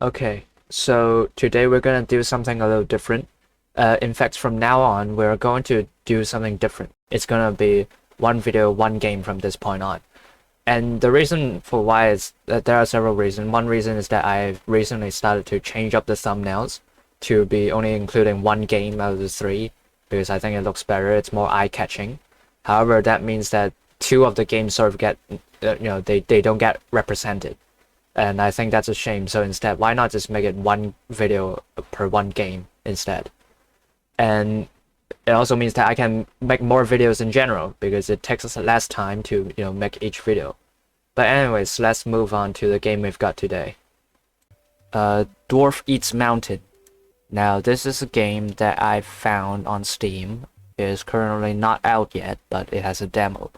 Okay, so today we're gonna do something a little different. In fact, from now on, we're going to do something different. It's gonna be one video, one game from this point on. And the reason for why is that there are several reasons. One reason is that I've recently started to change up the thumbnails to be only including one game out of the three because I think it looks better. It's more eye-catching. However, that means that two of the games sort of get, they don't get represented. And I think that's a shame. So instead, why not just make it one video per one game instead? And it also means that I can make more videos in general because it takes us less time to make each video. But anyways, let's move on to the game we've got today. Dwarf Eats Mountain. Now this is a game that I found on Steam. It is currently not out yet, but it has a demo.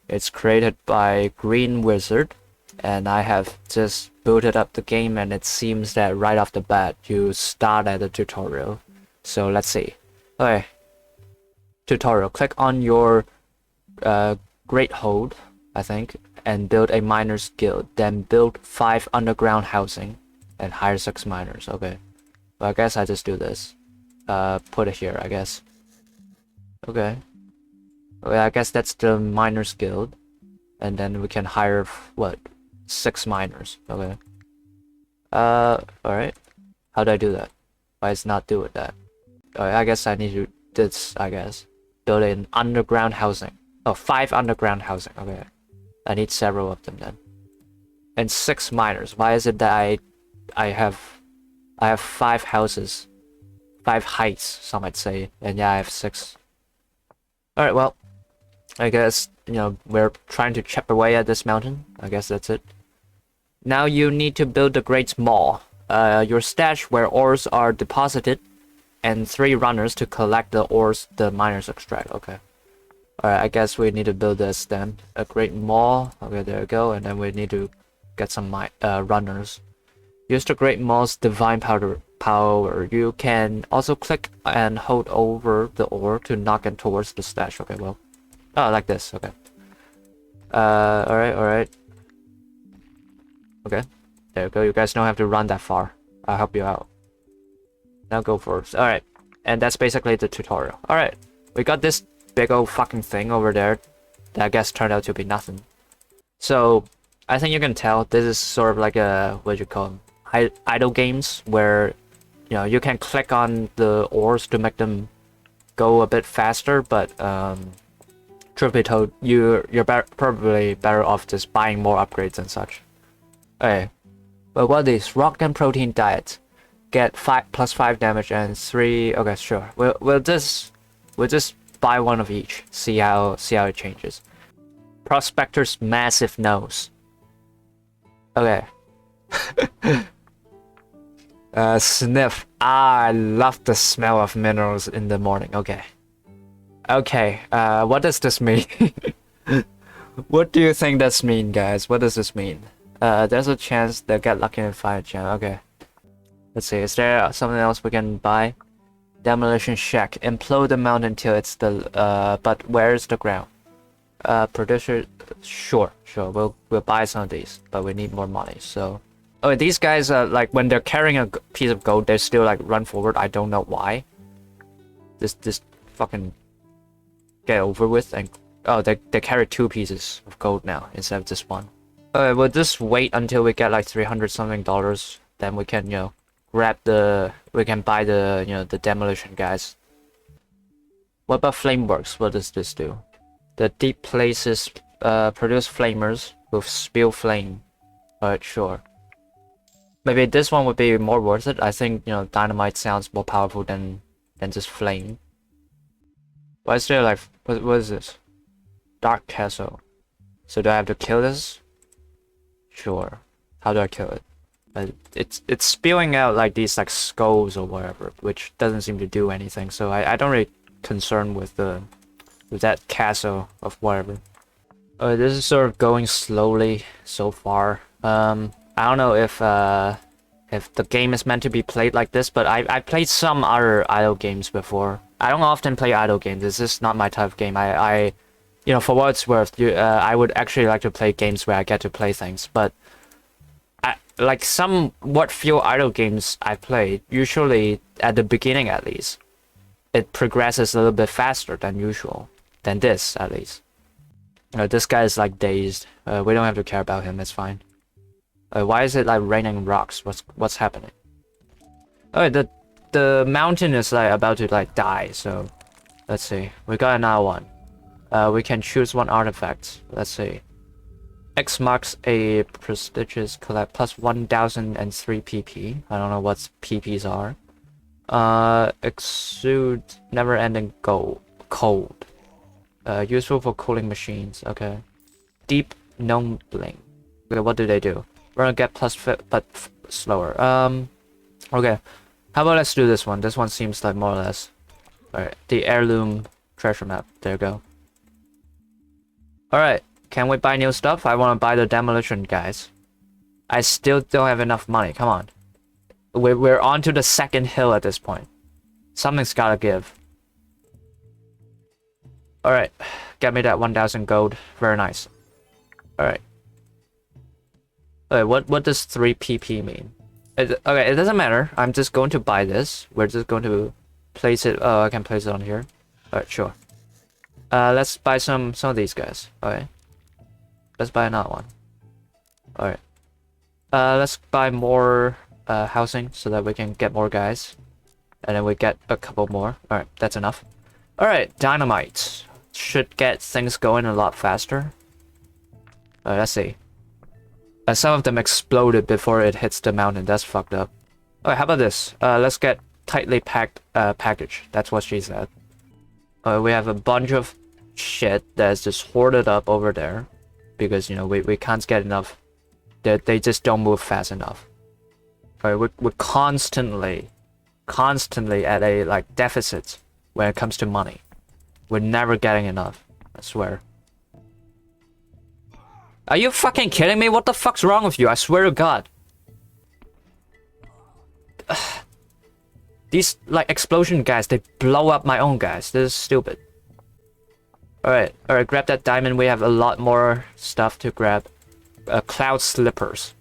It's created by Green Wizard, and I have just booted up the game, and it seems that right off the bat you start at the tutorial. So let's see. Okay. Tutorial. Click on your great hold, I think, and build a miners guild. Then build 5 underground housing and hire 6 miners. Okay. Well, I guess I just do this. Put it here, I guess. Okay. Okay, I guess that's the miners guild. And then we can hire, what? 6 miners. Okay. Alright. How do I do that? Why is not doing that? I guess I need to this, I guess. Build an underground housing. Oh, 5 underground housing. Okay. I need several of them then. And 6 miners. Why is it that I have 5 houses? 5 heights, some might say. And yeah, I have 6. Alright, well, I guess, we're trying to chip away at this mountain. I guess that's it. Now you need to build the Great Mall. Your stash where ores are deposited, and 3 runners to collect the ores the miners extract. Okay. Alright, I guess we need to build this then. A Great Mall. Okay, there we go. And then we need to get some runners. Use the Great Mall's divine power. You can also click and hold over the ore to knock it towards the stash. Okay, well. Oh, like this. Okay. Alright. Okay. There we go. You guys don't have to run that far. I'll help you out. Now go first. Alright. And that's basically the tutorial. Alright. We got this big old fucking thing over there that I guess turned out to be nothing. So, I think you can tell this is sort of like a, what do you call them? Idle games where, you can click on the ores to make them go a bit faster, but, truth be told, you're probably better off just buying more upgrades and such. Okay. But what is rock and protein diet? Get 5 plus 5 damage and 3. Okay, sure. We'll just buy one of each. See how it changes. Prospector's massive nose. Okay. Sniff. I love the smell of minerals in the morning. Okay. Okay. What does this mean? What do you think this mean, guys? What does this mean? There's a chance they'll get lucky and find a gem. Okay. Let's see, is there something else we can buy? Demolition shack. Implode the mountain till it's the but where's the ground? Producer, sure. We'll buy some of these, but we need more money. So, oh, these guys like when they're carrying a piece of gold, they still like run forward. I don't know why. This fucking get over with and oh, they carry 2 pieces of gold now instead of just 1. We'll just wait until we get like $300 something. Then we can we can buy the the demolition guys. What about flameworks? What does this do? The deep places produce flamers with spill flame. Alright, sure. Maybe this one would be more worth it. I think dynamite sounds more powerful than just flame. Why is there like what is this? Dark castle. So do I have to kill this? Sure. How do I kill it? It's spewing out like these like skulls or whatever, which doesn't seem to do anything. So I don't really concern with that castle of whatever. This is sort of going slowly so far. I don't know if the game is meant to be played like this, but I played some other idle games before. I don't often play idle games. This is not my type of game. For what it's worth, I would actually like to play games where I get to play things, but like somewhat few idle games I played, usually at the beginning at least, it progresses a little bit faster than usual. Than this, at least. This guy is like dazed. We don't have to care about him, it's fine. Why is it like raining rocks? What's happening? Oh, the mountain is like about to like die, so let's see. We got another one. We can choose one artifact. Let's see. X marks a prestigious collect plus 1003 PP. I don't know what PPs are. Exude never-ending cold. Useful for cooling machines. Okay. Deep numbling. Okay, what do they do? We're gonna get plus fit, but slower. Okay. How about let's do this one? This one seems like more or less. Alright, the heirloom treasure map. There you go. Alright, can we buy new stuff? I want to buy the demolition guys. I still don't have enough money. Come on. We're on to the second hill at this point. Something's gotta give. Alright, get me that 1000 gold. Very nice. Alright. Okay, what does 3 PP mean? Okay, it doesn't matter. I'm just going to buy this. We're just going to place it. Oh, I can place it on here. Alright, sure. Let's buy some of these guys. Okay. Let's buy another one. Alright. Let's buy more housing so that we can get more guys. And then we get a couple more. Alright, that's enough. Alright, dynamite. Should get things going a lot faster. Let's see. Some of them exploded before it hits the mountain. That's fucked up. Alright, how about this? Let's get tightly packed package. That's what she said. We have a bunch of shit that's just hoarded up over there. Because, you know, we can't get enough. They just don't move fast enough. Alright, we're constantly at a, like, deficit when it comes to money. We're never getting enough. I swear. Are you fucking kidding me? What the fuck's wrong with you? I swear to God. These, like, explosion guys, they blow up my own guys. This is stupid. Alright, grab that diamond. We have a lot more stuff to grab. Cloud slippers.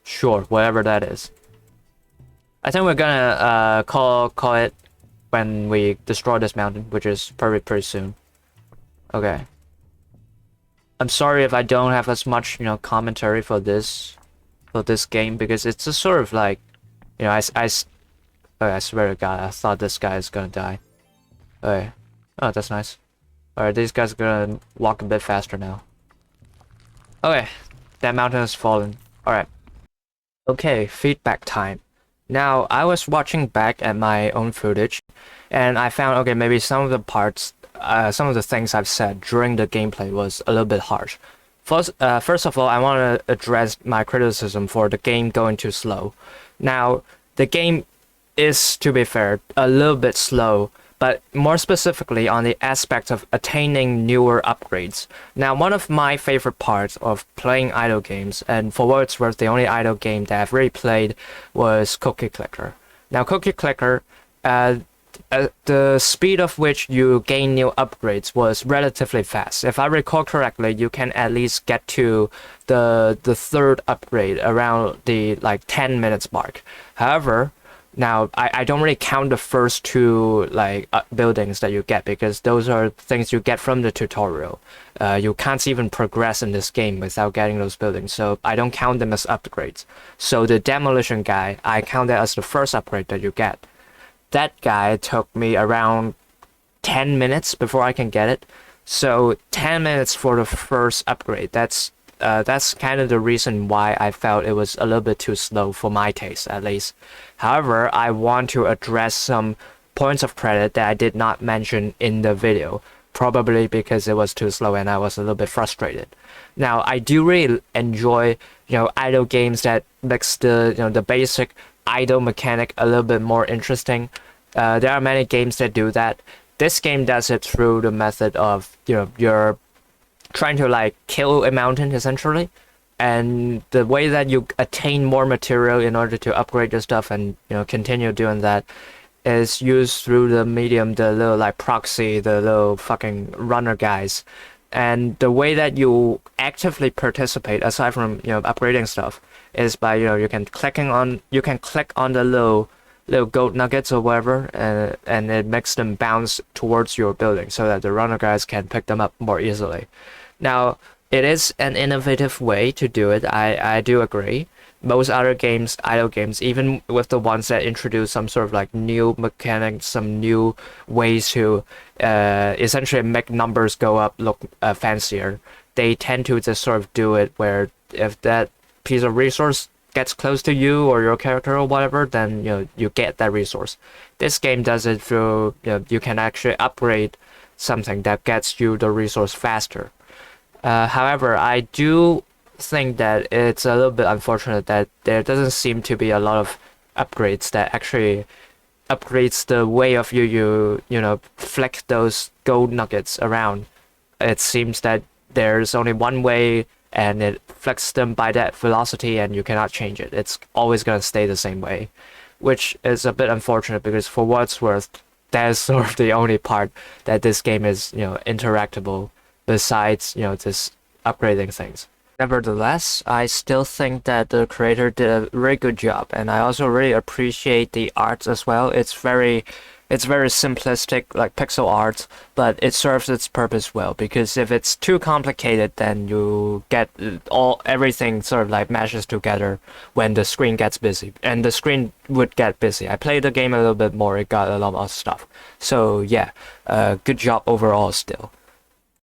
Sure, whatever that is. I think we're gonna call it when we destroy this mountain, which is probably pretty soon. Okay. I'm sorry if I don't have as much, you know, commentary for this game, because it's just sort of like, you know, I swear to God, I thought this guy is gonna die. Okay. Oh, that's nice. Alright, these guys are gonna walk a bit faster now. Okay, that mountain has fallen. Alright. Okay, feedback time. Now, I was watching back at my own footage, and I found, okay, maybe some of the parts, some of the things I've said during the gameplay was a little bit harsh. First of all, I want to address my criticism for the game going too slow. Now, the game is, to be fair, a little bit slow, but more specifically on the aspect of attaining newer upgrades. Now, one of my favorite parts of playing idle games, and for what it's worth, the only idle game that I've really played was Cookie Clicker. Now, Cookie Clicker, the speed of which you gain new upgrades was relatively fast. If I recall correctly, you can at least get to the third upgrade around the like 10 minutes mark. However, now, I don't really count the first two like buildings that you get, because those are things you get from the tutorial. You can't even progress in this game without getting those buildings, so I don't count them as upgrades. So the demolition guy, I count that as the first upgrade that you get. That guy took me around 10 minutes before I can get it. So 10 minutes for the first upgrade. That's kind of the reason why I felt it was a little bit too slow for my taste, at least. However, I want to address some points of credit that I did not mention in the video, probably because it was too slow and I was a little bit frustrated. Now, I do really enjoy, you know, idle games that makes the, you know, the basic idle mechanic a little bit more interesting. There are many games that do that. This game does it through the method of, you know, you're trying to like kill a mountain essentially, and the way that you attain more material in order to upgrade your stuff and, you know, continue doing that is used through the medium, the little like proxy, the little fucking runner guys And the way that you actively participate, aside from upgrading stuff, is by you can click on the little gold nuggets or whatever, and it makes them bounce towards your building so that the runner guys can pick them up more easily. Now, it is an innovative way to do it. I do agree. Most other games, idle games, even with the ones that introduce some sort of like new mechanics, some new ways to essentially make numbers go up, look fancier, they tend to just sort of do it where if that piece of resource gets close to you or your character or whatever, then you get that resource. This game does it through you can actually upgrade something that gets you the resource faster. However, I do think that it's a little bit unfortunate that there doesn't seem to be a lot of upgrades that actually upgrades the way of you flick those gold nuggets around. It seems that there's only one way and it flicks them by that velocity and you cannot change it. It's always going to stay the same way, which is a bit unfortunate because for what it's worth, that's sort of the only part that this game is interactable besides just upgrading things. Nevertheless, I still think that the creator did a very good job, and I also really appreciate the art as well. It's very simplistic, like pixel art, but it serves its purpose well, because if it's too complicated, then you get everything sort of like mashes together when the screen gets busy, and the screen would get busy. I played the game a little bit more, it got a lot more stuff. So yeah, good job overall still.